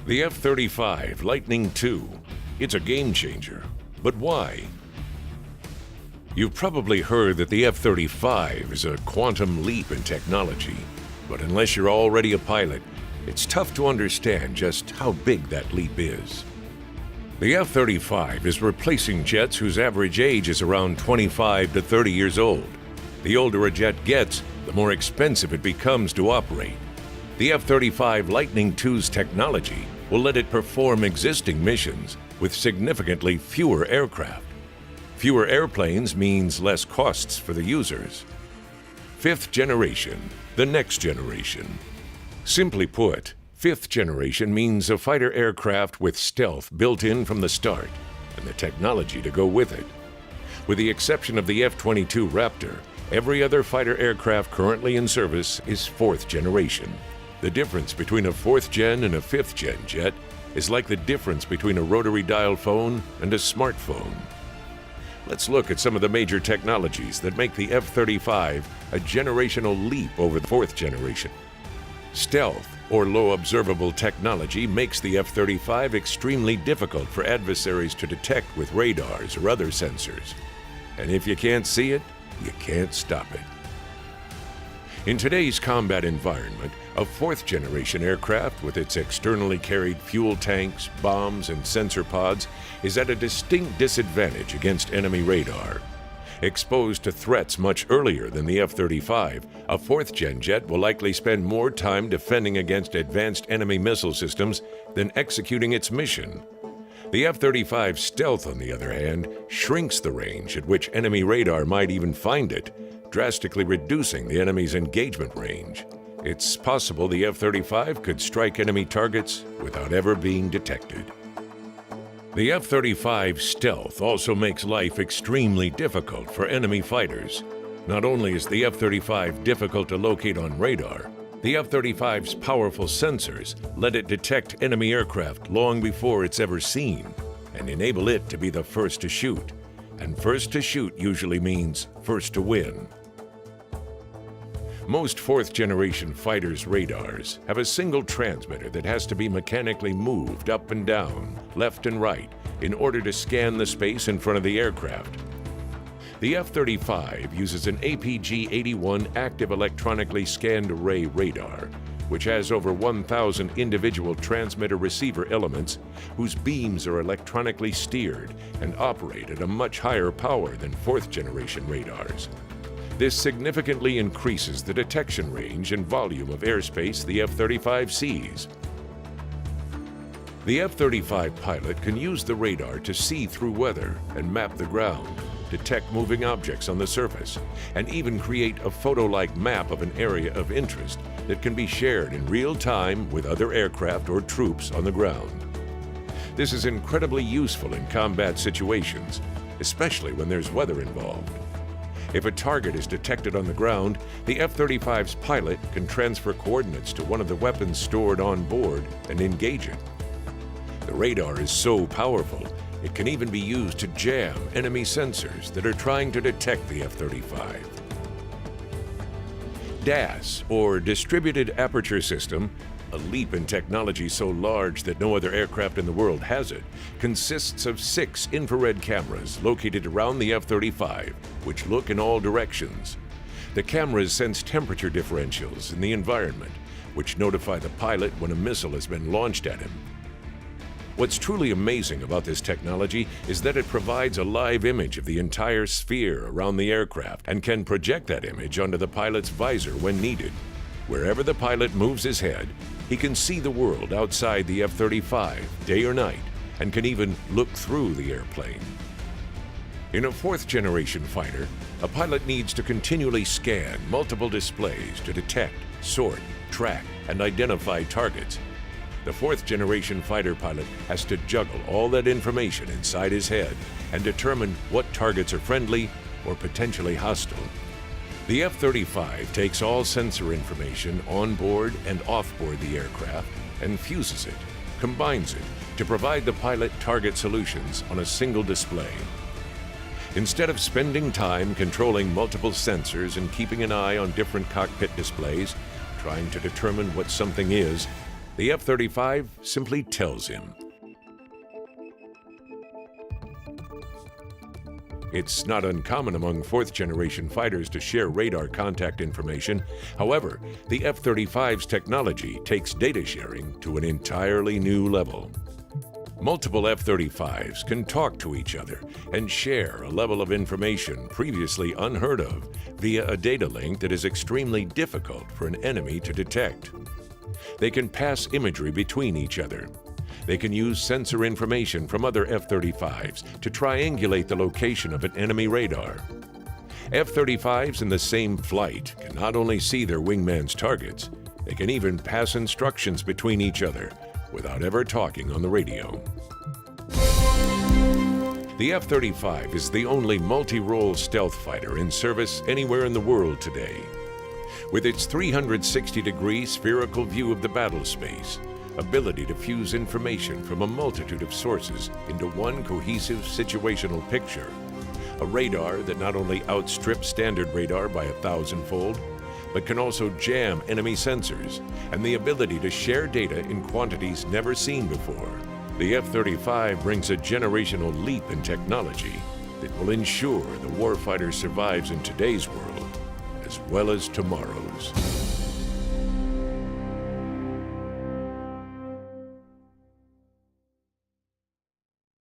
The F-35 Lightning II. It's a game changer. But why? You've probably heard that the F-35 is a quantum leap in technology. But unless you're already a pilot, it's tough to understand just how big that leap is. The F-35 is replacing jets whose average age is around 25 to 30 years old. The older a jet gets, the more expensive it becomes to operate. The F-35 Lightning II's technology will let it perform existing missions with significantly fewer aircraft. Fewer airplanes means less costs for the users. Fifth generation, the next generation. Simply put, fifth generation means a fighter aircraft with stealth built in from the start and the technology to go with it. With the exception of the F-22 Raptor, every other fighter aircraft currently in service is fourth generation. The difference between a fourth-gen and a fifth-gen jet is like the difference between a rotary dial phone and a smartphone. Let's look at some of the major technologies that make the F-35 a generational leap over the fourth generation. Stealth, or low observable technology, makes the F-35 extremely difficult for adversaries to detect with radars or other sensors. And if you can't see it, you can't stop it. In today's combat environment, a fourth-generation aircraft with its externally carried fuel tanks, bombs, and sensor pods is at a distinct disadvantage against enemy radar. Exposed to threats much earlier than the F-35, a fourth-gen jet will likely spend more time defending against advanced enemy missile systems than executing its mission. The F-35 stealth, on the other hand, shrinks the range at which enemy radar might even find it, drastically reducing the enemy's engagement range. It's possible the F-35 could strike enemy targets without ever being detected. The F-35 stealth also makes life extremely difficult for enemy fighters. Not only is the F-35 difficult to locate on radar, the F-35's powerful sensors let it detect enemy aircraft long before it's ever seen and enable it to be the first to shoot. And first to shoot usually means first to win. Most fourth-generation fighters' radars have a single transmitter that has to be mechanically moved up and down, left and right, in order to scan the space in front of the aircraft. The F-35 uses an APG-81 active electronically scanned array radar, which has over 1,000 individual transmitter-receiver elements whose beams are electronically steered and operate at a much higher power than fourth-generation radars. This significantly increases the detection range and volume of airspace the F-35 sees. The F-35 pilot can use the radar to see through weather and map the ground, detect moving objects on the surface, and even create a photo-like map of an area of interest that can be shared in real time with other aircraft or troops on the ground. This is incredibly useful in combat situations, especially when there's weather involved. If a target is detected on the ground, the F-35's pilot can transfer coordinates to one of the weapons stored on board and engage it. The radar is so powerful, it can even be used to jam enemy sensors that are trying to detect the F-35. DAS, or Distributed Aperture System, a leap in technology so large that no other aircraft in the world has it, consists of 6 infrared cameras located around the F-35, which look in all directions. The cameras sense temperature differentials in the environment, which notify the pilot when a missile has been launched at him. What's truly amazing about this technology is that it provides a live image of the entire sphere around the aircraft and can project that image onto the pilot's visor when needed. Wherever the pilot moves his head, he can see the world outside the F-35, day or night, and can even look through the airplane. In a fourth-generation fighter, a pilot needs to continually scan multiple displays to detect, sort, track, and identify targets. The fourth-generation fighter pilot has to juggle all that information inside his head and determine what targets are friendly or potentially hostile. The F-35 takes all sensor information on board and off board the aircraft and fuses it, combines it, to provide the pilot target solutions on a single display. Instead of spending time controlling multiple sensors and keeping an eye on different cockpit displays, trying to determine what something is, The F-35 simply tells him. It's not uncommon among fourth-generation fighters to share radar contact information. However, the F-35's technology takes data sharing to an entirely new level. Multiple F-35s can talk to each other and share a level of information previously unheard of via a data link that is extremely difficult for an enemy to detect. They can pass imagery between each other. They can use sensor information from other F-35s to triangulate the location of an enemy radar. F-35s in the same flight can not only see their wingman's targets, they can even pass instructions between each other without ever talking on the radio. The F-35 is the only multi-role stealth fighter in service anywhere in the world today. With its 360-degree spherical view of the battle space, ability to fuse information from a multitude of sources into one cohesive situational picture, a radar that not only outstrips standard radar by 1,000-fold, but can also jam enemy sensors, and the ability to share data in quantities never seen before, the F-35 brings a generational leap in technology that will ensure the warfighter survives in today's world as well as tomorrow's.